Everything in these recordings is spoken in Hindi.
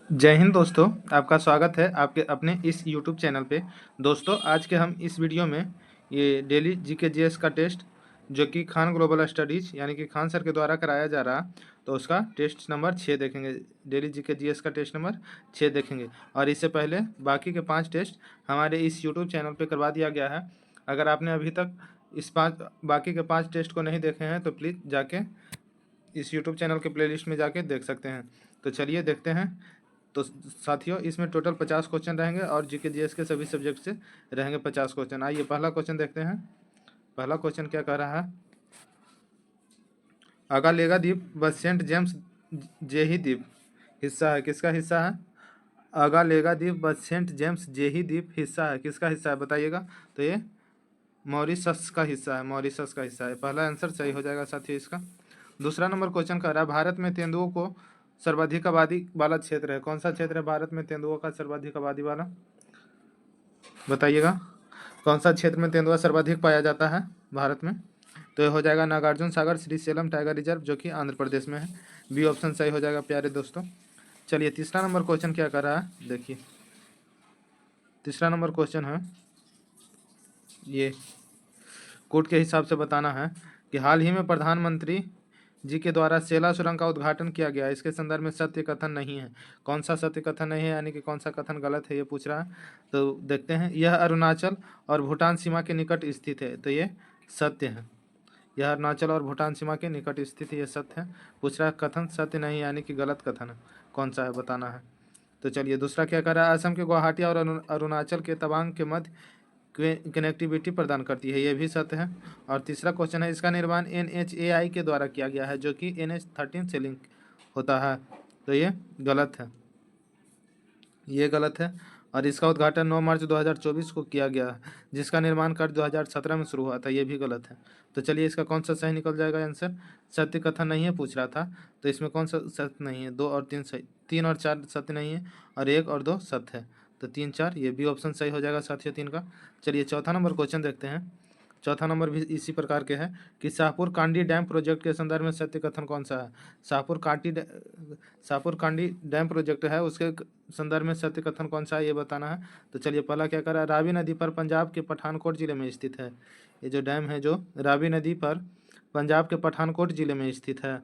जय हिंद दोस्तों, आपका स्वागत है आपके अपने इस यूट्यूब चैनल पे। दोस्तों, आज के हम इस वीडियो में ये डेली जीके जीएस का टेस्ट जो कि खान ग्लोबल स्टडीज़ यानी कि खान सर के द्वारा कराया जा रहा, तो उसका टेस्ट नंबर 6 देखेंगे। डेली जीके जीएस का टेस्ट नंबर 6 देखेंगे। और इससे पहले बाकी के 5 टेस्ट हमारे इस यूट्यूब चैनल पर करवा दिया गया है। अगर आपने अभी तक इस बाकी के 5 टेस्ट को नहीं देखे हैं तो प्लीज़ जाके इस यूट्यूब चैनल के प्लेलिस्ट में जाके देख सकते हैं। तो चलिए देखते हैं। तो साथियों, इसमें टोटल 50 क्वेश्चन रहेंगे और जीके जीएस के सभी सब्जेक्ट से रहेंगे 50 क्वेश्चन। आइए पहला क्वेश्चन देखते हैं। पहला क्वेश्चन क्या कह रहा है? अगालेगा द्वीप व सेंट जेम्स जेही द्वीप हिस्सा है, किसका हिस्सा है? अगालेगा द्वीप व सेंट जेम्स जेही द्वीप हिस्सा है, किसका हिस्सा है बताइएगा? तो ये मॉरिशस का हिस्सा है, मॉरिशस का हिस्सा है। पहला आंसर सही हो जाएगा साथियों इसका। दूसरा नंबर क्वेश्चन कह रहा है, भारत में तेंदुओं को सर्वाधिक आबादी वाला क्षेत्र है, कौन सा क्षेत्र है भारत में तेंदुओं का सर्वाधिक आबादी वाला? बताइएगा, कौन सा क्षेत्र में तेंदुआ सर्वाधिक पाया जाता है भारत में? तो ये हो जाएगा नागार्जुन सागर श्रीशैलम टाइगर रिजर्व, जो कि आंध्र प्रदेश में है। बी ऑप्शन सही हो जाएगा प्यारे दोस्तों। चलिए तीसरा नंबर क्वेश्चन क्या कर रहा है, देखिए। तीसरा नंबर क्वेश्चन है, ये कोर्ट के हिसाब से बताना है कि हाल ही में प्रधानमंत्री जी के द्वारा सेला सुरंग का उद्घाटन किया गया, इसके संदर्भ में सत्य कथन नहीं है। कौन सा सत्य कथन नहीं है, यानी कि कौन सा कथन गलत है, ये पूछ रहा है। तो देखते हैं। यह अरुणाचल और भूटान सीमा के निकट स्थित है, तो ये सत्य है। यह अरुणाचल और भूटान सीमा के निकट स्थित है, ये सत्य है। पूछ रहा है कथन सत्य नहीं, यानी कि गलत कथन है, कौन सा है बताना है। तो चलिए दूसरा क्या कर रहा है, असम के गुवाहाटी और अरुणाचल के तवांग के मध्य कनेक्टिविटी प्रदान करती है, ये भी सत्य है। और तीसरा क्वेश्चन है, इसका निर्माण NHAI के द्वारा किया गया है, जो कि NH13 से लिंक होता है, तो ये गलत है, ये गलत है। और इसका उद्घाटन 9 मार्च 2024 को किया गया है, जिसका निर्माण कार्य 2017 में शुरू हुआ था, ये भी गलत है। तो चलिए इसका कौन सा सही निकल जाएगा आंसर? सत्य कथन नहीं है पूछ रहा था, तो इसमें कौन सा सत्य नहीं है? 2 और 3 सही, 3 और 4 सत्य नहीं है, और 1 और 2 सत्य है, तो 3 4 ये भी ऑप्शन सही हो जाएगा साथियों 3 का। चलिए चौथा नंबर क्वेश्चन देखते हैं। चौथा नंबर भी इसी प्रकार के है कि शाहपुर कांडी डैम प्रोजेक्ट के संदर्भ में सत्य कथन कौन सा है? शाहपुर कांडी डैम प्रोजेक्ट है, उसके संदर्भ में सत्य कथन कौन सा है, ये बताना है। तो चलिए पहला क्या कर रहा है, रावी नदी पर पंजाब के पठानकोट जिले में स्थित है। ये जो डैम है, जो रावी नदी पर पंजाब के पठानकोट जिले में स्थित है,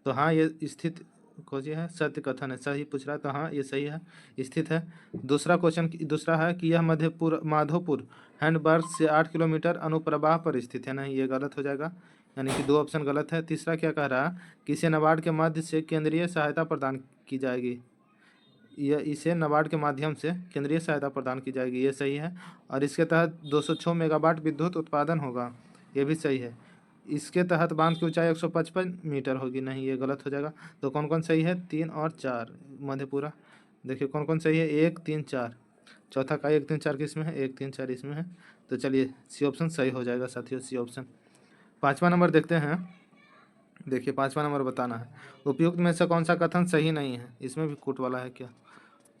तो हाँ ये स्थित खोजिए है, सत्य कथन है, सही पूछ रहा है, तो हाँ ये सही है, स्थित है। दूसरा क्वेश्चन दूसरा है कि यह माधोपुर हैंडबर्ग से 8 किलोमीटर अनुप्रवाह पर स्थित है, नहीं ये गलत हो जाएगा, यानी कि 2 ऑप्शन गलत है। तीसरा क्या कह रहा है कि इसे नाबार्ड के मध्य से केंद्रीय सहायता प्रदान की जाएगी, यह इसे नाबार्ड के माध्यम से केंद्रीय सहायता प्रदान की जाएगी, ये सही है। और इसके तहत 206 मेगावाट विद्युत उत्पादन होगा, ये भी सही है। इसके तहत बांध की ऊंचाई 155 मीटर होगी, नहीं ये गलत हो जाएगा। तो कौन कौन सही है? 3 और 4 मधेपुरा। देखिए कौन कौन सही है, 1 3 4। चौथा का 1 3 4 किस में है? 1 3 4 इसमें है। तो चलिए सी ऑप्शन सही हो जाएगा साथियों, सी ऑप्शन। पाँचवा नंबर देखते हैं। देखिए पाँचवा नंबर बताना है, उपयुक्त में से कौन सा कथन सही नहीं है? इसमें भी कूट वाला है क्या?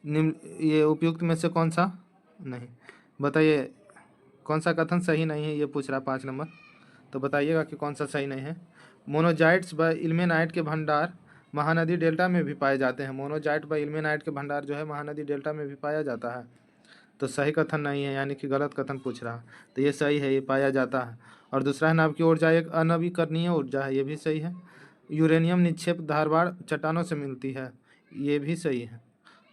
निम्न ये उपयुक्त में से कौन सा नहीं, बताइए कौन सा कथन सही नहीं है, ये पूछ रहा 5 नंबर। तो बताइएगा कि कौन सा सही नहीं है। मोनोजाइट्स व इल्मेनाइट के भंडार महानदी डेल्टा में भी पाए जाते हैं, मोनोजाइट व इल्मेनाइट के भंडार जो है महानदी डेल्टा में भी पाया जाता है, तो सही कथन नहीं है, यानी कि गलत कथन पूछ रहा है। तो ये सही है, ये पाया जाता है। और दूसरा है, नाभिकीय ऊर्जा एक अनवीकरणीय ऊर्जा है, ये भी सही है। यूरेनियम निक्षेप धारवाड़ चट्टानों से मिलती है, ये भी सही है।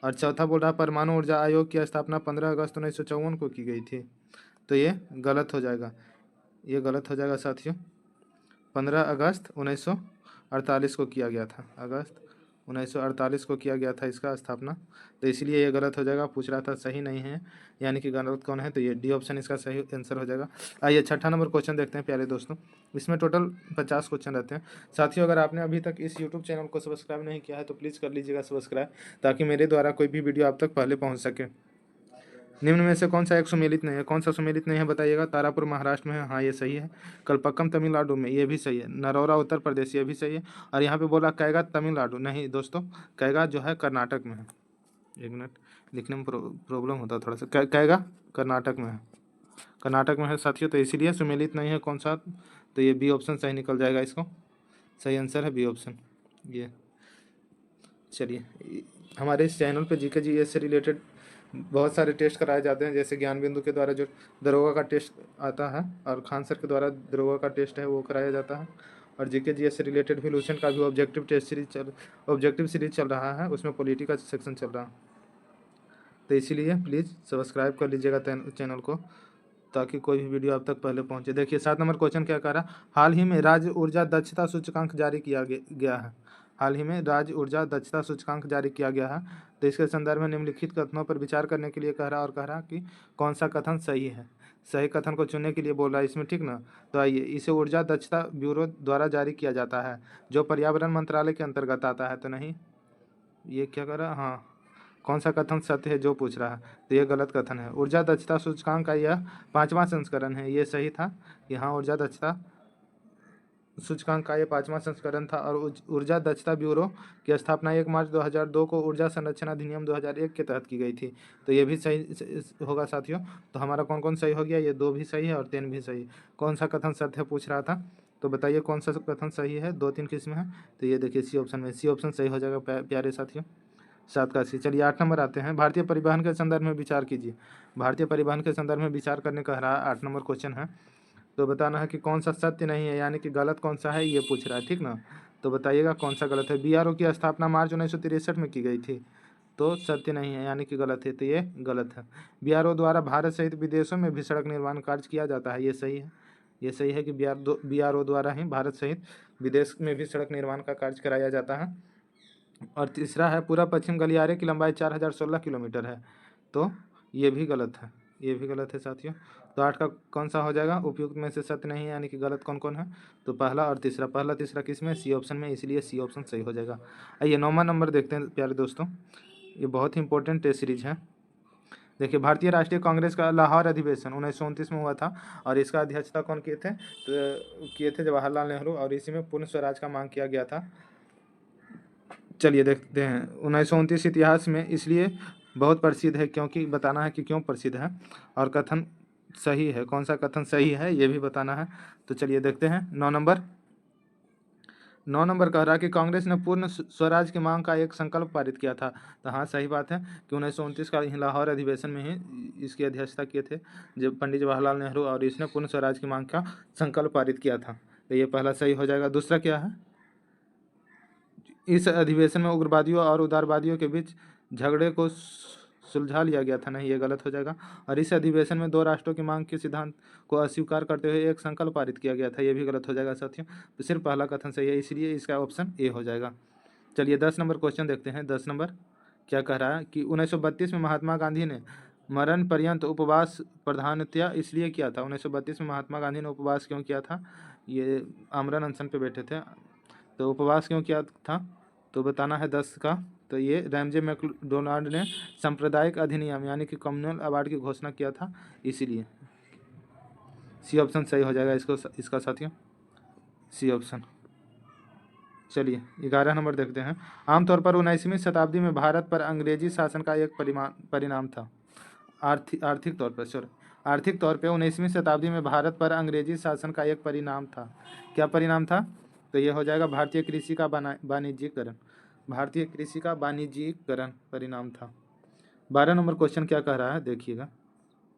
और चौथा बोल रहा है, परमाणु ऊर्जा आयोग की स्थापना 15 अगस्त 1954 को की गई थी, तो ये गलत हो जाएगा, ये गलत हो जाएगा साथियों। 15 अगस्त 1948 को किया गया था, अगस्त 1948 को किया गया था इसका स्थापना, तो इसलिए ये गलत हो जाएगा। पूछ रहा था सही नहीं है, यानी कि गलत कौन है, तो ये डी ऑप्शन इसका सही आंसर हो जाएगा। आइए छठा नंबर क्वेश्चन देखते हैं प्यारे दोस्तों। इसमें टोटल 50 क्वेश्चन रहते हैं साथियों। अगर आपने अभी तक इस यूट्यूब चैनल को सब्सक्राइब नहीं किया है तो प्लीज़ कर लीजिएगा सब्सक्राइब, ताकि मेरे द्वारा कोई भी वीडियो आप तक पहले पहुँच सके। निम्न में से कौन सा एक सुमेलित नहीं है? कौन सा सुमेलित नहीं है बताइएगा? तारापुर महाराष्ट्र में है, हाँ ये सही है। कलपक्कम तमिलनाडु में, ये भी सही है। नरौरा उत्तर प्रदेश, ये भी सही है। और यहाँ पे बोला कैगा तमिलनाडु, नहीं दोस्तों, कैगा जो है कर्नाटक में है। एक मिनट, लिखने में प्रॉब्लम होता है थोड़ा सा। कैगा कर्नाटक में है, कर्नाटक में है साथियों, तो इसीलिए सुमेलित नहीं है। कौन सा? तो ये बी ऑप्शन सही निकल जाएगा, इसको सही आंसर है बी ऑप्शन ये। चलिए हमारे इस चैनल पे जीके जीएस से रिलेटेड बहुत सारे टेस्ट कराए जाते हैं, जैसे ज्ञान बिंदु के द्वारा जो दरोगा का टेस्ट आता है और खान सर के द्वारा दरोगा का टेस्ट है वो कराया जाता है, और जीके जीएस से रिलेटेड भी लूसेंट का भी ऑब्जेक्टिव सीरीज चल रहा है, उसमें पॉलिटी का सेक्शन चल रहा है। तो इसीलिए प्लीज़ सब्सक्राइब कर लीजिएगा चैनल को, ताकि कोई भी वीडियो आप तक पहले पहुंचे। देखिए 7 नंबर क्वेश्चन क्या कह रहा, हाल ही में राज्य ऊर्जा दक्षता सूचकांक जारी किया गया है। हाल ही में राज्य ऊर्जा दक्षता सूचकांक जारी किया गया है, तो इसके संदर्भ में निम्नलिखित कथनों पर विचार करने के लिए कह रहा, और कह रहा कि कौन सा कथन सही है। सही कथन को चुनने के लिए बोल रहा है इसमें, ठीक ना। तो आइए, इसे ऊर्जा दक्षता ब्यूरो द्वारा जारी किया जाता है, जो पर्यावरण मंत्रालय के अंतर्गत आता है। तो नहीं, ये क्या कर रहा, हाँ, कौन सा कथन सत्य है जो पूछ रहा है, तो ये गलत कथन है। ऊर्जा दक्षता सूचकांक का यह 5वां संस्करण है, ये सही था। यहाँ ऊर्जा दक्षता सूचकांक का ये 5वां संस्करण था, और ऊर्जा दक्षता ब्यूरो की स्थापना 1 मार्च 2002 को ऊर्जा संरक्षण अधिनियम 2001 के तहत की गई थी। तो ये भी सही होगा साथियों। तो हमारा कौन कौन सही हो गया, ये 2 भी सही है और 3 भी सही। कौन सा कथन सत्य पूछ रहा था, तो बताइए कौन सा कथन सही है। 2-3 किस्में हैं, तो ये देखिए सी ऑप्शन में, सी ऑप्शन सही हो जाएगा प्यारे साथियों। 7 का सी। चलिए 8 नंबर आते हैं, भारतीय परिवहन के संदर्भ में विचार कीजिए। भारतीय परिवहन के संदर्भ में विचार करने कह रहा है, 8 नंबर क्वेश्चन है। तो बताना है कि कौन सा सत्य नहीं है, यानी कि गलत कौन सा है ये पूछ रहा है, ठीक ना। तो बताइएगा कौन सा गलत है। बीआरओ की स्थापना मार्च 1963 में की गई थी, तो सत्य नहीं है, यानी कि गलत है, तो ये गलत है। बीआरओ द्वारा भारत सहित विदेशों में भी सड़क निर्माण कार्य किया जाता है, ये सही है। ये सही है कि बीआरओ द्वारा ही भारत सहित विदेश में भी सड़क निर्माण का कार्य कराया जाता है। और तीसरा है, पूरा पश्चिम गलियारे की लंबाई 4016 किलोमीटर है, तो ये भी गलत है, ये भी गलत है साथियों। तो 8 का कौन सा हो जाएगा, उपयुक्त में से सत्य नहीं है, यानी कि गलत कौन कौन है, तो पहला और तीसरा। पहला तीसरा किस में, सी ऑप्शन में, इसलिए सी ऑप्शन सही हो जाएगा। आइए 9वां नंबर देखते हैं प्यारे दोस्तों, ये बहुत ही इंपॉर्टेंट टेस्ट सीरीज है। देखिए, भारतीय राष्ट्रीय कांग्रेस का लाहौर अधिवेशन 1929 में हुआ था, और इसका अध्यक्षता कौन किए थे, तो किए थे जवाहरलाल नेहरू, और इसी में पूर्ण स्वराज का मांग किया गया था। चलिए देखते हैं, 1929 इतिहास में इसलिए बहुत प्रसिद्ध है, क्योंकि बताना है कि क्यों प्रसिद्ध है, और कथन सही है, कौन सा कथन सही है ये भी बताना है। तो चलिए देखते हैं। 9 नंबर कह रहा कि कांग्रेस ने पूर्ण स्वराज की मांग का एक संकल्प पारित किया था। तो हाँ, सही बात है कि 1929 का लाहौर अधिवेशन में ही इसकी अध्यक्षता किए थे जब पंडित जवाहरलाल नेहरू, और इसने पूर्ण स्वराज की मांग का संकल्प पारित किया था, तो ये पहला सही हो जाएगा। दूसरा क्या है, इस अधिवेशन में उग्रवादियों और उदारवादियों के बीच झगड़े को सुलझा लिया गया था, नहीं, ये गलत हो जाएगा। और इस अधिवेशन में 2 राष्ट्रों की मांग के सिद्धांत को अस्वीकार करते हुए एक संकल्प पारित किया गया था, ये भी गलत हो जाएगा साथियों। तो सिर्फ पहला कथन सही है, इसलिए इसका ऑप्शन ए हो जाएगा। चलिए 10 नंबर क्वेश्चन देखते हैं। 10 नंबर क्या कह रहा है कि 1932 में महात्मा गांधी ने मरण पर्यंत उपवास प्रधानतया इसलिए किया था। 1932 में महात्मा गांधी ने उपवास क्यों किया था, ये आमरण अनशन पे बैठे थे, तो उपवास क्यों किया था, तो बताना है 10 का। तो ये रैमजे मैकडोनाल्ड ने सांप्रदायिक अधिनियम यानी कि कम्युनल अवार्ड की घोषणा किया था, इसीलिए सी ऑप्शन सही हो जाएगा इसका साथियों, सी ऑप्शन। चलिए 11 नंबर देखते हैं। आमतौर पर 19वीं शताब्दी में भारत पर अंग्रेजी शासन का एक परिणाम था। आर्थिक तौर पे 19वीं शताब्दी में भारत पर अंग्रेजी शासन का एक परिणाम था। क्या परिणाम था, तो ये हो जाएगा भारतीय कृषि का वाणिज्यीकरण। भारतीय कृषि का वाणिज्यीकरण परिणाम था। 12 नंबर क्वेश्चन क्या कह रहा है, देखिएगा।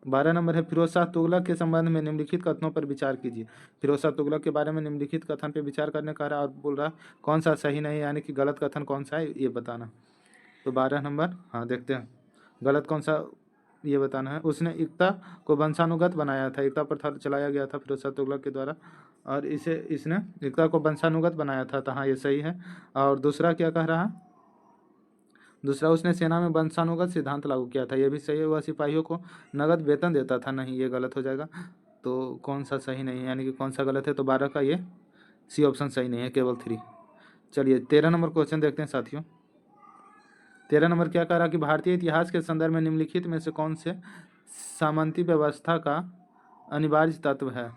12 नंबर है, फिरोज शाह तुगलक के संबंध में निम्नलिखित कथनों पर विचार कीजिए। फिरोज शाह तुगलक के बारे में निम्नलिखित कथन पर विचार करने कह रहा है, और बोल रहा है कौन सा सही नहीं, यानी कि गलत कथन कौन सा है ये बताना। तो 12 नंबर, हाँ देखते हैं गलत कौन सा ये बताना है। उसने एकता को वंशानुगत बनाया था, एकता प्रथा चलाया गया था फिरोज शाह तुगलक के द्वारा, और इसने एकता को वंशानुगत बनाया था, तो हाँ ये सही है। और दूसरा क्या कह रहा है, दूसरा उसने सेना में वंशानुगत सिद्धांत लागू किया था, ये भी सही है। वह सिपाहियों को नगद वेतन देता था, नहीं ये गलत हो जाएगा। तो कौन सा सही नहीं है, यानी कि कौन सा गलत है, तो 12 का ये सी ऑप्शन सही नहीं है, केवल 3। चलिए 13 नंबर क्वेश्चन देखते हैं साथियों। 13 नंबर क्या कह रहा कि भारतीय इतिहास के संदर्भ में निम्नलिखित में से कौन से सामंती व्यवस्था का अनिवार्य तत्व है।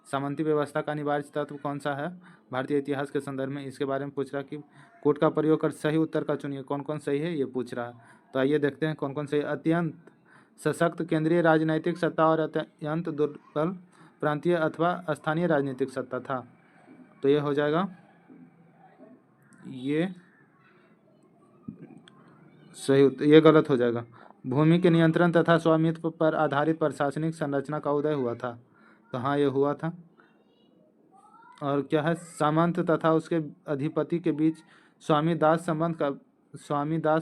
सामंती व्यवस्था का अनिवार्य तत्व कौन सा है भारतीय इतिहास के संदर्भ में, इसके बारे में पूछ रहा कि कोट का प्रयोग कर सही उत्तर का चुनिए, कौन कौन सही है ये पूछ रहा है। तो आइए देखते हैं कौन कौन सही। अत्यंत सशक्त केंद्रीय राजनैतिक सत्ता और अत्यंत दुर्बल प्रांतीय अथवा स्थानीय राजनीतिक सत्ता था, तो ये हो जाएगा, ये ये गलत हो जाएगा। भूमि के नियंत्रण तथा स्वामित्व पर आधारित प्रशासनिक संरचना का उदय हुआ था, तो हाँ ये हुआ था। और क्या है, सामंत तथा उसके अधिपति के बीच स्वामी दास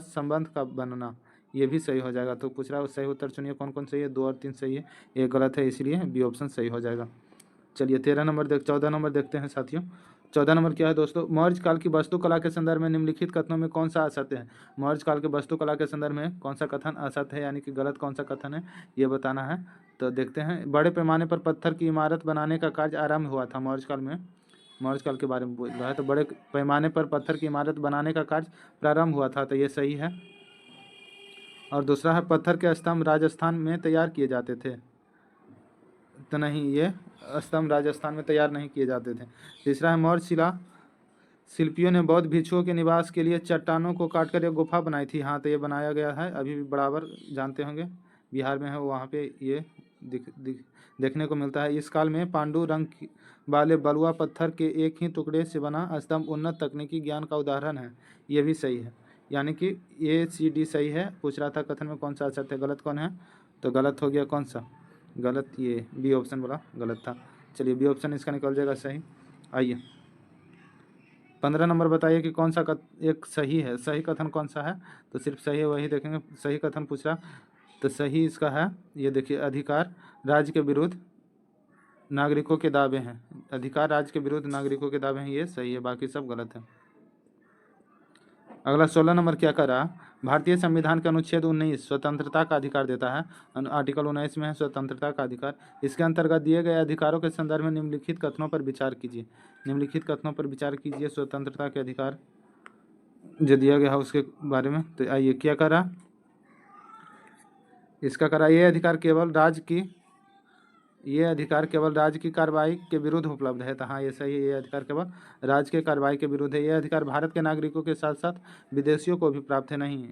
संबंध का बनना, ये भी सही हो जाएगा। तो पूछ रहा है सही उत्तर चुनिए, कौन कौन सही है। 2 और 3 सही है, ये गलत है, इसलिए बी ऑप्शन सही हो जाएगा। चलिए 14 नंबर देखते हैं साथियों। 14 नंबर क्या है दोस्तों, मौर्य काल की वास्तुकला के संदर्भ में निम्नलिखित कथनों में कौन सा असत्य है। मौर्य काल के वास्तुकला के संदर्भ में कौन सा कथन असत्य है, यानी कि गलत कौन सा कथन है, ये बताना है। तो देखते हैं, बड़े पैमाने पर पत्थर की इमारत बनाने का कार्य आरंभ हुआ था मौर्य काल में। मौर्य काल के बारे में बोल रहा है, तो बड़े पैमाने पर पत्थर की इमारत बनाने का कार्य प्रारंभ हुआ था, तो ये सही है। और दूसरा है, पत्थर के स्तंभ राजस्थान में तैयार किए जाते थे, तो नहीं, ये स्तंभ राजस्थान में तैयार नहीं किए जाते थे। तीसरा है, मौर्य शिल्पियों ने बौद्ध भिक्षुओं के निवास के लिए चट्टानों को काटकर एक गुफा बनाई थी, हाँ तो ये बनाया गया है, अभी भी बराबर जानते होंगे, बिहार में है, वहाँ पे ये देखने को मिलता है। इस काल में पांडु रंग वाले बलुआ पत्थर के एक ही टुकड़े से बना स्तंभ उन्नत तकनीकी ज्ञान का उदाहरण है, ये भी सही है, यानी कि ए सी डी सही है। पूछ रहा था कथन में कौन सा असत्य है, गलत कौन है, तो गलत हो गया कौन सा, गलत ये बी ऑप्शन वाला गलत था। चलिए बी ऑप्शन इसका निकल जाएगा सही। आइए 15 नंबर बताइए कि कौन सा एक सही है, सही कथन कौन सा है, तो सिर्फ सही है वही देखेंगे। सही कथन पूछ रहा, तो सही इसका है, ये देखिए, अधिकार राज्य के विरुद्ध नागरिकों के दावे हैं, अधिकार राज्य के विरुद्ध नागरिकों के दावे हैं, ये सही है, बाकी सब गलत है। अगला 16 नंबर क्या कर रहा, भारतीय संविधान के अनुच्छेद 19 स्वतंत्रता का अधिकार देता है, आर्टिकल 19 में है स्वतंत्रता का अधिकार। इसके अंतर्गत दिए गए अधिकारों के संदर्भ में निम्नलिखित कथनों पर विचार कीजिए, निम्नलिखित कथनों पर विचार कीजिए स्वतंत्रता के अधिकार जो दिया गया है उसके बारे में। तो आइए क्या करा, इसका करा, ये अधिकार केवल राज्य की कार्रवाई के विरुद्ध उपलब्ध है, तो हाँ ये सही है, ये अधिकार केवल राज्य के कार्रवाई के विरुद्ध है। ये अधिकार भारत के नागरिकों के साथ साथ विदेशियों को भी प्राप्त है, नहीं,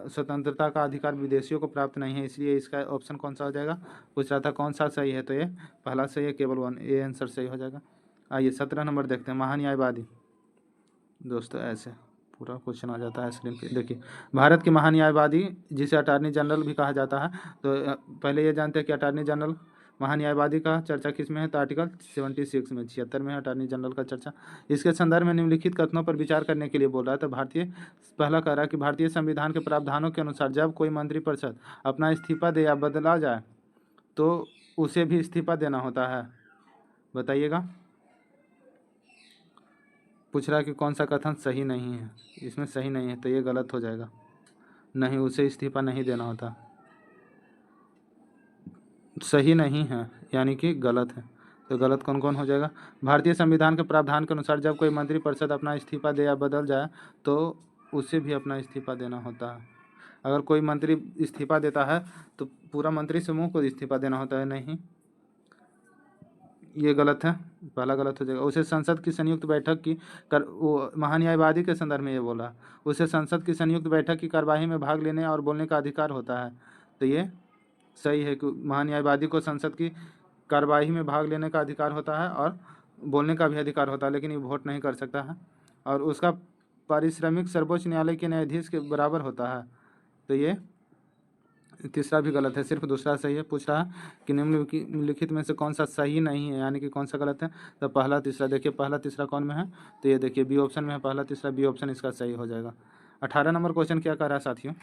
स्वतंत्रता का अधिकार विदेशियों को प्राप्त नहीं है, इसलिए इसका ऑप्शन कौन सा हो जाएगा। पूछ रहा था कौन सा सही है, तो ये पहला सही है, केवल 1, ये आंसर सही हो जाएगा। आइए 17 नंबर देखते हैं, महान्यायवादी। दोस्तों ऐसे पूरा क्वेश्चन आ जाता है स्क्रीन पे, देखिए, भारत के महान्यायवादी जिसे अटॉर्नी जनरल भी कहा जाता है, तो पहले ये जानते हैं कि अटॉर्नी जनरल महान्यायवादी का चर्चा किस में है, तो आर्टिकल 76 में, 76 में है अटॉर्नी जनरल का चर्चा। इसके संदर्भ में निम्नलिखित कथनों पर विचार करने के लिए बोल रहा है, तो पहला कह रहा है कि भारतीय संविधान के प्रावधानों के अनुसार जब कोई मंत्रिपरिषद अपना इस्तीफा दे या बदला जाए तो उसे भी इस्तीफा देना होता है, बताइएगा। पूछ रहा है कि कौन सा कथन सही नहीं है, इसमें सही नहीं है, तो ये गलत हो जाएगा, नहीं, उसे इस्तीफा नहीं देना होता, सही नहीं है, यानी कि गलत है, तो गलत कौन कौन हो जाएगा। भारतीय संविधान के प्रावधान के अनुसार जब कोई मंत्रिपरिषद अपना इस्तीफा दे या बदल जाए तो उसे भी अपना इस्तीफा देना होता है। अगर कोई मंत्री इस्तीफा देता है तो पूरा मंत्री समूह को इस्तीफा देना होता है, नहीं, ये गलत है, पहला गलत हो जाएगा। उसे संसद की संयुक्त बैठक की वो महान्यायवादी के संदर्भ में ये बोला, उसे संसद की संयुक्त बैठक की कार्यवाही में भाग लेने और बोलने का अधिकार होता है, तो ये सही है कि महान्यायवादी को संसद की कार्यवाही में भाग लेने का अधिकार होता है और बोलने का भी अधिकार होता है, लेकिन ये वोट नहीं कर सकता है, और उसका पारिश्रमिक सर्वोच्च न्यायालय के न्यायाधीश के बराबर होता है, तो ये तीसरा भी गलत है, सिर्फ दूसरा सही है। पूछ रहा है कि निम्नलिखित में से कौन सा सही नहीं है, यानी कि कौन सा गलत है, तो पहला तीसरा, देखिए पहला तीसरा कौन में है, तो ये देखिए बी ऑप्शन में है, पहला तीसरा बी ऑप्शन इसका सही हो जाएगा। 18 नंबर क्वेश्चन क्या कर रहा है साथियों,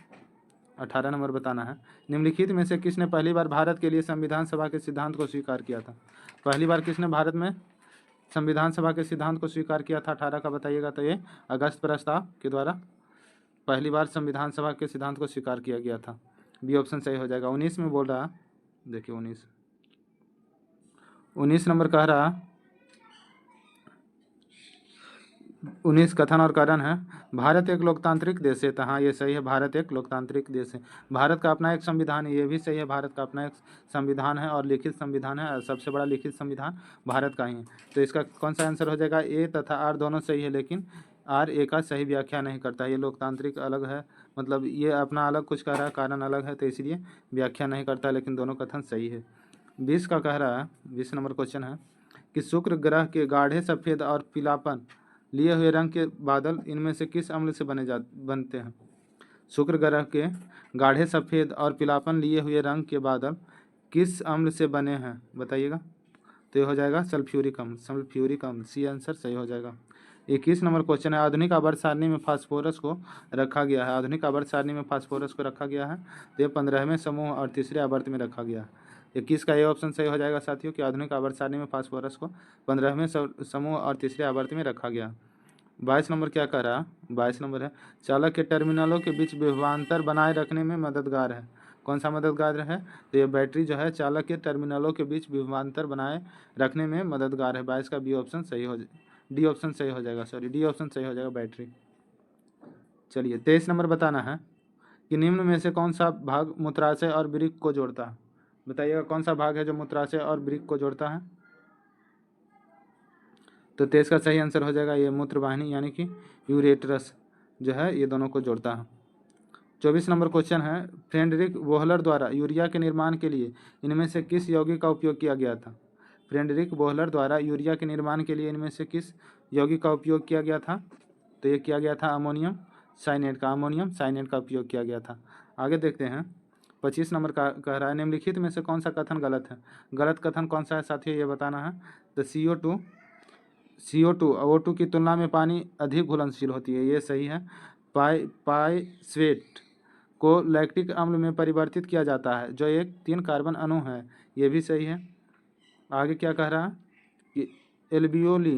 18 नंबर बताना है, निम्नलिखित में से किसने पहली बार भारत के लिए संविधान सभा के सिद्धांत को स्वीकार किया था। पहली बार किसने भारत में संविधान सभा के सिद्धांत को स्वीकार किया था, 18 का बताइएगा, तो ये अगस्त प्रस्ताव के द्वारा पहली बार संविधान सभा के सिद्धांत को स्वीकार किया गया था, बी ऑप्शन सही हो जाएगा। 19 में बोल रहा, देखिए 19 नंबर कह रहा, 19 कथन और कारण है, भारत एक लोकतांत्रिक देश है, तो हाँ ये सही है, भारत एक लोकतांत्रिक देश है, भारत का अपना एक संविधान है, ये भी सही है, भारत का अपना एक संविधान है और लिखित संविधान है, सबसे बड़ा लिखित संविधान भारत का ही है, तो इसका कौन सा आंसर हो जाएगा, ए तथा आर दोनों सही है, लेकिन आर ए का सही व्याख्या नहीं करता, ये लोकतांत्रिक अलग है, मतलब ये अपना अलग कुछ कह रहा है, कारण अलग है, तो इसलिए व्याख्या नहीं करता, लेकिन दोनों कथन सही है। 20 का कह रहा है, 20 नंबर क्वेश्चन है कि शुक्र ग्रह के गाढ़े सफ़ेद और पीलापन लिए हुए रंग के बादल इनमें से किस अम्ल से बनते हैं। शुक्र ग्रह के गाढ़े सफ़ेद और पीलापन लिए हुए रंग के बादल किस अम्ल से बने हैं बताइएगा। तो ये हो जाएगा सल्फ्यूरिक अम्ल, सल्फ्यूरिक अम्ल, सी आंसर सही हो जाएगा। 21 नंबर क्वेश्चन है, आधुनिक आवर्त सारणी में फास्फोरस को रखा गया है। आधुनिक आवर्त सारणी में फास्फोरस को रखा गया है तो ये 15वें समूह और तीसरे आवर्त में रखा गया है। 21 का ये ऑप्शन सही हो जाएगा साथियों कि आधुनिक आवर्त सारणी में फास्फोरस को 15वें समूह और तीसरे आवर्त में रखा गया। 22 नंबर क्या कह रहा है, 22 नंबर है, चालक के टर्मिनलों के बीच विभवांतर बनाए रखने में मददगार है। कौन सा मददगार है, तो ये बैटरी जो है चालक के टर्मिनलों के बीच विभवांतर बनाए रखने में मददगार है। 22 का बी ऑप्शन सही हो, डी ऑप्शन सही हो जाएगा, सॉरी डी ऑप्शन सही हो जाएगा बैटरी। चलिए 23 नंबर बताना है कि निम्न में से कौन सा भाग मूत्राशय और वृक्क को जोड़ता है। बताइएगा कौन सा भाग है जो मूत्राशय और वृक्क को जोड़ता है। तो 23 का सही आंसर हो जाएगा ये मूत्रवाहिनी यानी कि यूरेटरस जो है ये दोनों को जोड़ता है। 24 नंबर क्वेश्चन है, फ्रेडरिक बोहलर द्वारा यूरिया के निर्माण के लिए इनमें से किस यौगिक का उपयोग किया गया था। फ्रेडरिक बोहलर द्वारा यूरिया के निर्माण के लिए इनमें से किस यौगिक का उपयोग किया गया था। तो ये किया गया था अमोनियम साइनेट का, अमोनियम साइनेट का उपयोग किया गया था। आगे देखते हैं 25 नंबर का कह रहा है, निम्नलिखित में से कौन सा कथन गलत है। गलत कथन कौन सा है साथियों ये बताना है। तो CO2 O2 की तुलना में पानी अधिक घुलनशील होती है, ये सही है। पाइस्वेट को लैक्टिक अम्ल में परिवर्तित किया जाता है जो एक 3 कार्बन अणु है, ये भी सही है। आगे क्या कह रहा है कि एल्वियोली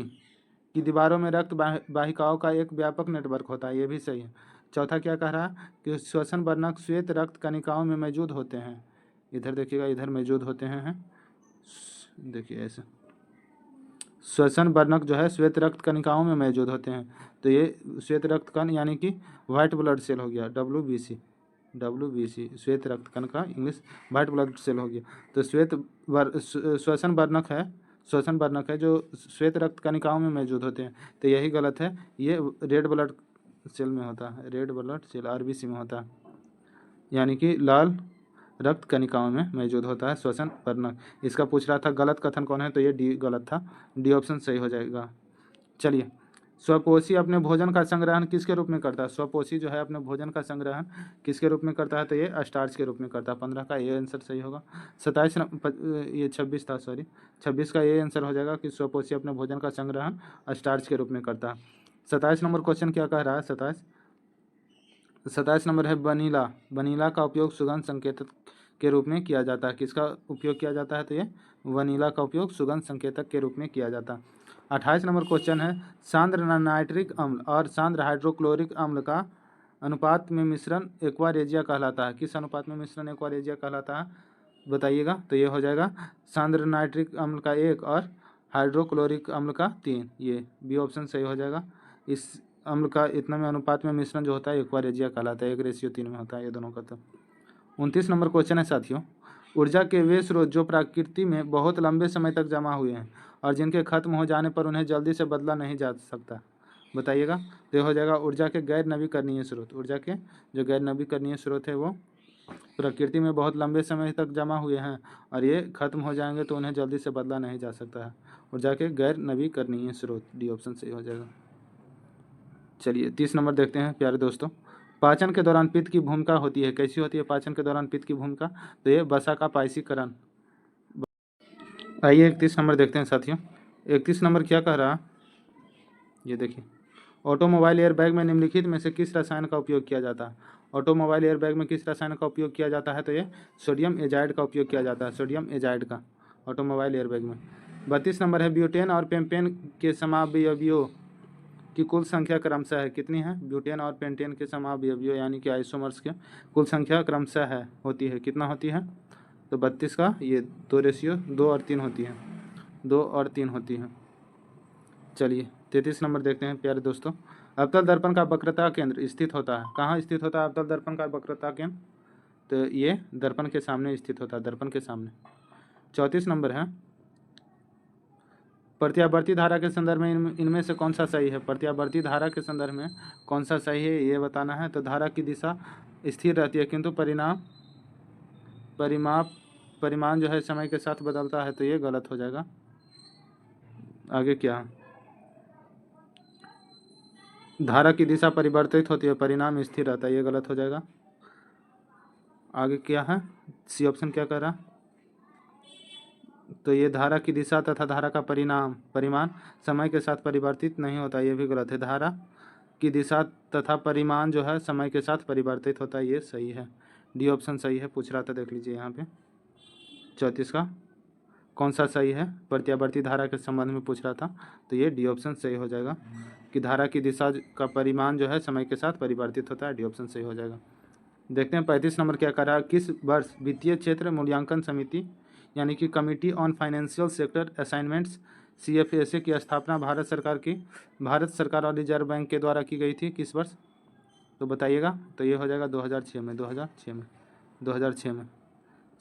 की दीवारों में रक्त वाहिकाओं का एक व्यापक नेटवर्क होता है, ये भी सही है। चौथा क्या कह रहा है कि श्वसन वर्णक श्वेत रक्त कणिकाओं में मौजूद होते हैं। इधर देखिएगा, इधर मौजूद होते हैं, देखिए ऐसे श्वसन वर्णक जो है श्वेत रक्त कणिकाओं में मौजूद होते हैं। तो ये श्वेत रक्त कण यानी कि व्हाइट ब्लड सेल हो गया, WBC श्वेत रक्त कण का इंग्लिश व्हाइट ब्लड सेल हो गया। तो श्वसन वर्णक है जो श्वेत रक्त कणिकाओं में मौजूद होते हैं, तो यही गलत है, ये रेड ब्लड सेल में होता है, रेड ब्लड सेल RBC में होता है, यानी कि लाल रक्त कणिकाओं में मौजूद होता है श्वसन वर्णक। इसका पूछ रहा था गलत कथन कौन है, तो ये डी गलत था, डी ऑप्शन सही हो जाएगा। चलिए, स्वपोषी अपने भोजन का संग्रहण किसके रूप में करता है। स्वपोषी जो है अपने भोजन का संग्रहण किसके रूप में करता है, तो ये स्टार्च के रूप में करता है। 15 का ये आंसर सही होगा। 26 का ये आंसर हो जाएगा कि स्वपोषी अपने भोजन का संग्रहण स्टार्च के रूप में करता है। 27 नंबर क्वेश्चन क्या कह रहा है, 27 नंबर है, वनीला का उपयोग सुगंध संकेतक के रूप में किया जाता है। किसका उपयोग किया जाता है, तो ये वनीला का उपयोग सुगंध संकेतक के रूप में किया जाता है। 28 नंबर क्वेश्चन है, सांद्र नाइट्रिक अम्ल और सांद्र हाइड्रोक्लोरिक अम्ल का अनुपात में मिश्रण एक्वारेजिया कहलाता है। किस अनुपात में मिश्रण एक्वारेजिया कहलाता है बताइएगा। तो ये हो जाएगा सांद्र नाइट्रिक अम्ल का 1 और हाइड्रोक्लोरिक अम्ल का 3, ये बी ऑप्शन सही हो जाएगा। इस अम्ल का इतना में अनुपात में मिश्रण जो होता है एक्वारेजिया कहलाता है, 1:3 में होता है ये दोनों का। तो 29 नंबर क्वेश्चन है साथियों, ऊर्जा के वे स्रोत जो प्रकृति में बहुत लंबे समय तक जमा हुए हैं और जिनके खत्म हो जाने पर उन्हें जल्दी से बदला नहीं जा सकता, बताइएगा। तो ये हो जाएगा ऊर्जा के गैर नवीकरणीय स्रोत। ऊर्जा के जो गैर नवीकरणीय स्रोत है वो प्रकृति में बहुत लंबे समय तक जमा हुए हैं और ये खत्म हो जाएंगे तो उन्हें जल्दी से बदला नहीं जा सकता है। ऊर्जा के गैर नवीकरणीय स्रोत, डी ऑप्शन सही हो जाएगा। चलिए 30 नंबर देखते हैं प्यारे दोस्तों, पाचन के दौरान पित्त की भूमिका होती है। कैसी होती है पाचन के दौरान पित्त की भूमिका, तो ये वसा का पायसीकरण। आइए 31 नंबर देखते हैं साथियों। 31 नंबर क्या कह रहा है, ये देखिए, ऑटोमोबाइल एयरबैग में निम्नलिखित में से किस रसायन का उपयोग किया जाता है। ऑटोमोबाइल एयरबैग में किस रसायन का उपयोग किया जाता है, तो ये सोडियम एजाइड का उपयोग किया जाता है, सोडियम एजाइड का ऑटोमोबाइल एयरबैग में। 32 नंबर है, ब्यूटेन और पेंटेन के समावयवियों की कुल संख्या क्रमशः है। कितनी है, ब्यूटेन और पेंटेन के समावयवियों यानी कि आइसोमर्स के कुल संख्या क्रमशः है होती है, कितना होती है, तो 32 का ये 2 और 3 होती है, 2 और 3 होती है। चलिए 33 नंबर देखते हैं प्यारे दोस्तों, अवतल दर्पण का वक्रता केंद्र स्थित होता है। कहाँ स्थित होता है अवतल दर्पण का वक्रता केंद्र, तो ये दर्पण के सामने स्थित होता है, दर्पण के सामने। 34 नंबर है, प्रत्यावर्ती धारा के संदर्भ में इनमें से कौन सा सही है। प्रत्यावर्ती धारा के संदर्भ में कौन सा सही है ये बताना है। तो धारा की दिशा स्थिर रहती है किंतु परिमाण जो है समय के साथ बदलता है, तो ये गलत हो जाएगा। आगे क्या है, धारा की दिशा परिवर्तित होती है, परिणाम स्थिर रहता है, ये गलत हो जाएगा। आगे क्या है, सी ऑप्शन क्या कह रहा है, तो ये धारा की दिशा तथा धारा का परिमाण समय के साथ परिवर्तित नहीं होता, ये भी गलत है। धारा की दिशा तथा परिमाण जो है समय के साथ परिवर्तित होता है, ये सही है। डी ऑप्शन सही है, पूछ रहा था, देख लीजिए यहाँ पे 34 का कौन सा सही है, प्रत्यावर्ती धारा के संबंध में पूछ रहा था, तो ये डी ऑप्शन सही हो जाएगा कि धारा की दिशा का परिमाण जो है समय के साथ परिवर्तित होता है, डी ऑप्शन सही हो जाएगा। देखते हैं 35 नंबर क्या कर रहा है, किस वर्ष वित्तीय क्षेत्र मूल्यांकन समिति यानी कि committee on financial sector assignments CFSA की स्थापना भारत सरकार और रिजर्व बैंक के द्वारा की गई थी, किस वर्ष, तो बताइएगा। तो ये हो जाएगा 2006 में, 2006 में।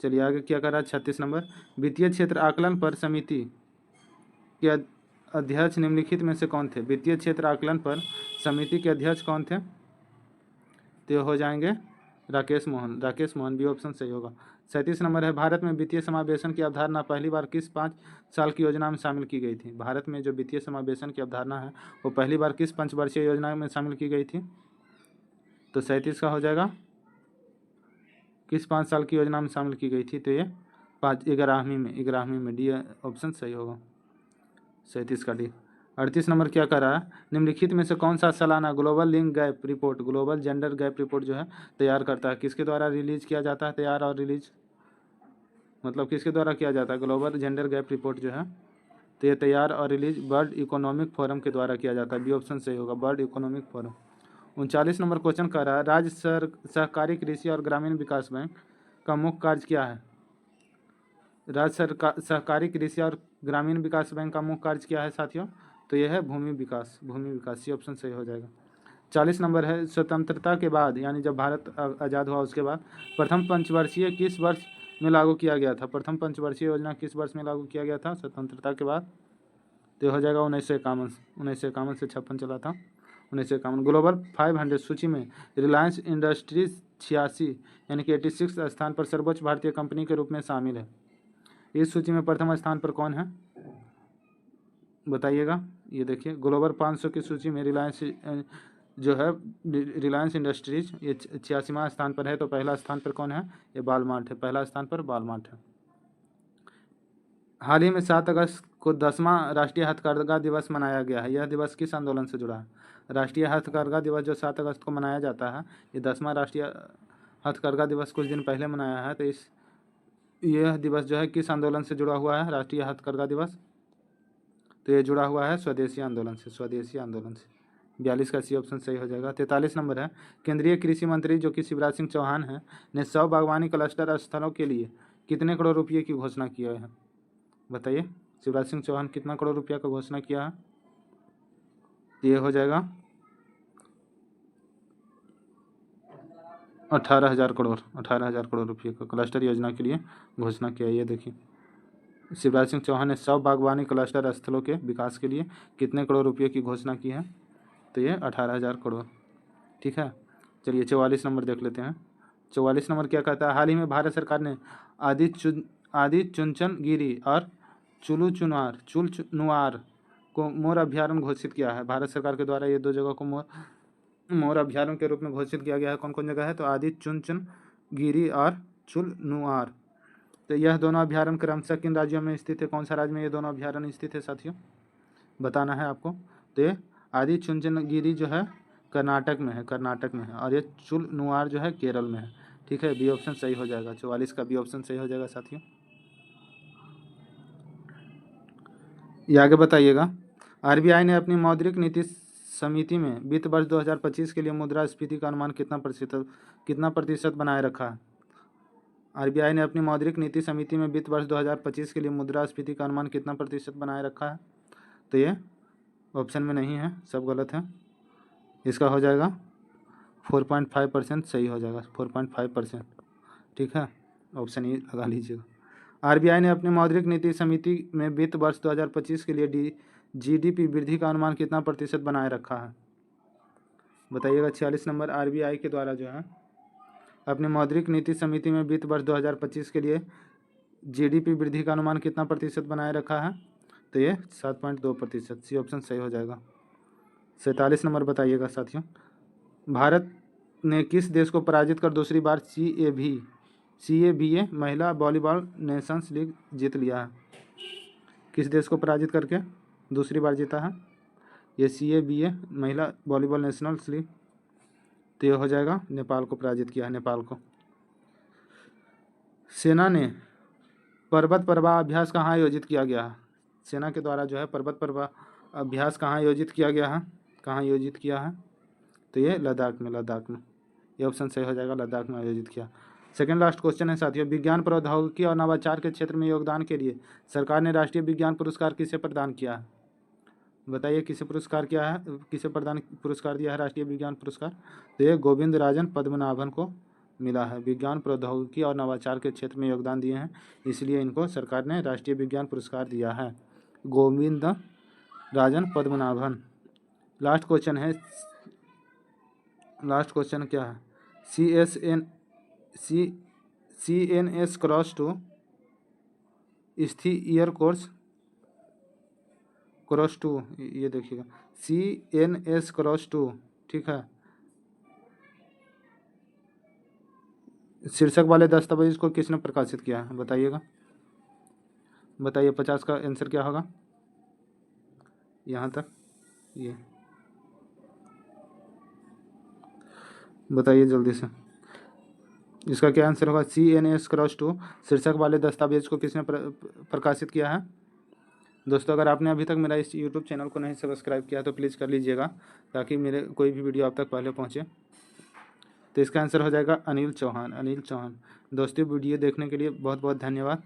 चलिए आगे क्या कर रहा है 36 नंबर, वित्तीय क्षेत्र आकलन पर समिति के अध्यक्ष निम्नलिखित में से कौन थे। वित्तीय क्षेत्र आकलन पर समिति के अध्यक्ष कौन थे, तो हो जाएंगे राकेश मोहन, बी ऑप्शन सही होगा। 37 नंबर है, भारत में वित्तीय समावेशन की अवधारणा पहली बार किस 5 साल की योजना में शामिल की गई थी। भारत में जो वित्तीय समावेशन की अवधारणा है वो पहली बार किस 5 वर्षीय योजना में शामिल की गई थी, तो 37 का हो जाएगा, किस 5 साल की योजना में शामिल की गई थी, तो ये 11वीं में, डी ऑप्शन सही होगा, 37 का डी। 38 नंबर क्या कर रहा है, निम्नलिखित में से कौन सा सालाना ग्लोबल जेंडर गैप रिपोर्ट जो है तैयार करता है, किसके द्वारा रिलीज किया जाता है, तैयार और रिलीज मतलब किसके द्वारा किया जाता है ग्लोबल जेंडर गैप रिपोर्ट जो है, तो ये तैयार और रिलीज वर्ल्ड इकोनॉमिक फोरम के द्वारा किया जाता है, बी ऑप्शन सही होगा, world economic forum. 39 number question कर रहा है, राज्य सहकारी कृषि और ग्रामीण विकास बैंक का मुख्य कार्य क्या है। राज्य सहकारी कृषि और ग्रामीण विकास बैंक का मुख्य कार्य क्या है साथियों, तो यह है भूमि विकास, सी ऑप्शन सही हो जाएगा। 40 नंबर है, स्वतंत्रता के बाद यानी जब भारत आज़ाद हुआ उसके बाद प्रथम पंचवर्षीय किस वर्ष में लागू किया गया था। प्रथम पंचवर्षीय योजना किस वर्ष में लागू किया गया था स्वतंत्रता के बाद, तो हो जाएगा 1951 से 56 चला था, 1951। ग्लोबल 500 सूची में रिलायंस इंडस्ट्रीज 86 यानी कि 86 स्थान पर सर्वोच्च भारतीय कंपनी के रूप में शामिल है। इस सूची में प्रथम स्थान पर कौन है, बताइएगा। ये देखिए ग्लोबल 500 की सूची में रिलायंस जो है रिलायंस इंडस्ट्रीज ये 86वां स्थान पर है, तो पहला स्थान पर कौन है, ये वालमार्ट है, पहला स्थान पर वालमार्ट है। हाल ही में 7 अगस्त को 10वां राष्ट्रीय हथकरघा दिवस मनाया गया है, यह दिवस किस आंदोलन से जुड़ा है। राष्ट्रीय हथकरघा दिवस जो 7 अगस्त को मनाया जाता है, ये 10वां राष्ट्रीय हथकरघा दिवस कुछ दिन पहले मनाया है, तो यह दिवस जो है किस आंदोलन से जुड़ा हुआ है राष्ट्रीय हथकरघा दिवस, तो ये जुड़ा हुआ है स्वदेशी आंदोलन से, 42 का सी ऑप्शन सही हो जाएगा। 43 नंबर है, केंद्रीय कृषि मंत्री जो कि शिवराज सिंह चौहान हैं ने 100 बागवानी क्लस्टर स्थलों के लिए कितने करोड़ रुपये की घोषणा किया है, बताइए। शिवराज सिंह चौहान कितना करोड़ रुपया का घोषणा किया है, ये हो जाएगा 18,000 करोड़ रुपये का क्लस्टर योजना के लिए घोषणा किया। ये देखिए शिवराज सिंह चौहान ने 100 बागवानी क्लस्टर स्थलों के विकास के लिए कितने करोड़ रुपये की घोषणा की है, तो ये 18,000 करोड़, ठीक है। चलिए 44 नंबर देख लेते हैं। 44 नंबर क्या कहता है, हाल ही में भारत सरकार ने आदि चुनचनगिरी और चुलनुआर को मोर अभ्यारण्य घोषित किया है। भारत सरकार के द्वारा ये 2 जगह को मोर अभ्यारण्य के रूप में घोषित किया गया है। कौन कौन जगह है, तो आदि चुनचनगिरी और चुलनुआर, तो यह दोनों अभ्यारण्य क्रमशः किन राज्यों में स्थित है, कौन सा राज्य में ये दोनों अभ्यारण्य स्थित है साथियों, बताना है आपको। तो ये आदि चुनचनगिरी जो है कर्नाटक में है और ये चुलनुआर जो है केरल में है, ठीक है। बी ऑप्शन सही हो जाएगा, 44 का बी ऑप्शन सही हो जाएगा साथियों। ये आगे बताइएगा, RBI ने अपनी मौद्रिक नीति समिति में वित्त वर्ष 2025 के लिए मुद्रास्फीति का अनुमान कितना प्रतिशत बनाए रखा है। RBI ने अपनी मौद्रिक नीति समिति में वित्त वर्ष 2025 के लिए मुद्रास्फीति का अनुमान कितना प्रतिशत बनाए रखा है, तो ये ऑप्शन में नहीं है, सब गलत है। इसका हो जाएगा 4.5% सही हो जाएगा, 4.5%, ठीक है, ऑप्शन ये लगा लीजिएगा। RBI ने अपनी मौद्रिक नीति समिति में वित्त वर्ष 2025 के लिए GDP वृद्धि का अनुमान कितना प्रतिशत बनाए रखा है, बताइएगा। 46 नंबर, RBI के द्वारा जो है अपनी मौद्रिक नीति समिति में वित्त वर्ष 2025 के लिए GDP वृद्धि का अनुमान कितना प्रतिशत बनाए रखा है, तो ये 7.2%, सी ऑप्शन सही हो जाएगा। 47 नंबर बताइएगा साथियों। भारत ने किस देश को पराजित कर दूसरी बार CABA महिला वॉलीबॉल नेशंस लीग जीत लिया है? किस देश को पराजित करके दूसरी बार जीता है ये CABA महिला वॉलीबॉल नेशनल्स लीग? तो ये हो जाएगा नेपाल को पराजित किया है, नेपाल को। सेना ने पर्वत प्रवाह अभ्यास कहाँ आयोजित किया गया है? सेना के द्वारा जो है पर्वत प्रवाह अभ्यास कहाँ आयोजित किया गया है? कहाँ आयोजित किया है? तो ये लद्दाख में, लद्दाख में। ये ऑप्शन सही हो जाएगा, लद्दाख में आयोजित किया। सेकेंड लास्ट क्वेश्चन है साथियों, विज्ञान प्रौद्योगिकी और नवाचार के क्षेत्र में योगदान के लिए सरकार ने राष्ट्रीय विज्ञान पुरस्कार किसे प्रदान किया है? बताइए किसे पुरस्कार किया है, किसे प्रदान पुरस्कार दिया है राष्ट्रीय विज्ञान पुरस्कार? तो ये गोविंद राजन पद्मनाभन को मिला है। विज्ञान प्रौद्योगिकी और नवाचार के क्षेत्र में योगदान दिए हैं, इसलिए इनको सरकार ने राष्ट्रीय विज्ञान पुरस्कार दिया है, गोविंद राजन पद्मनाभन। लास्ट क्वेश्चन है, लास्ट क्वेश्चन क्या है? CNS cross 2 year course cross 2, ये देखिएगा CNS क्रॉस 2, ठीक है। शीर्षक वाले दस्तावेज को किसने प्रकाशित किया है? बताइएगा, बताइए 50 का आंसर क्या होगा यहाँ तक? ये बताइए जल्दी से, इसका क्या आंसर होगा? CNS क्रॉस 2 शीर्षक वाले दस्तावेज को किसने प्रकाशित किया है? दोस्तों अगर आपने अभी तक मेरा इस YouTube चैनल को नहीं सब्सक्राइब किया तो प्लीज़ कर लीजिएगा, ताकि मेरे कोई भी वीडियो आप तक पहले पहुँचे। तो इसका आंसर हो जाएगा अनिल चौहान, अनिल चौहान। दोस्तों वीडियो देखने के लिए बहुत बहुत धन्यवाद।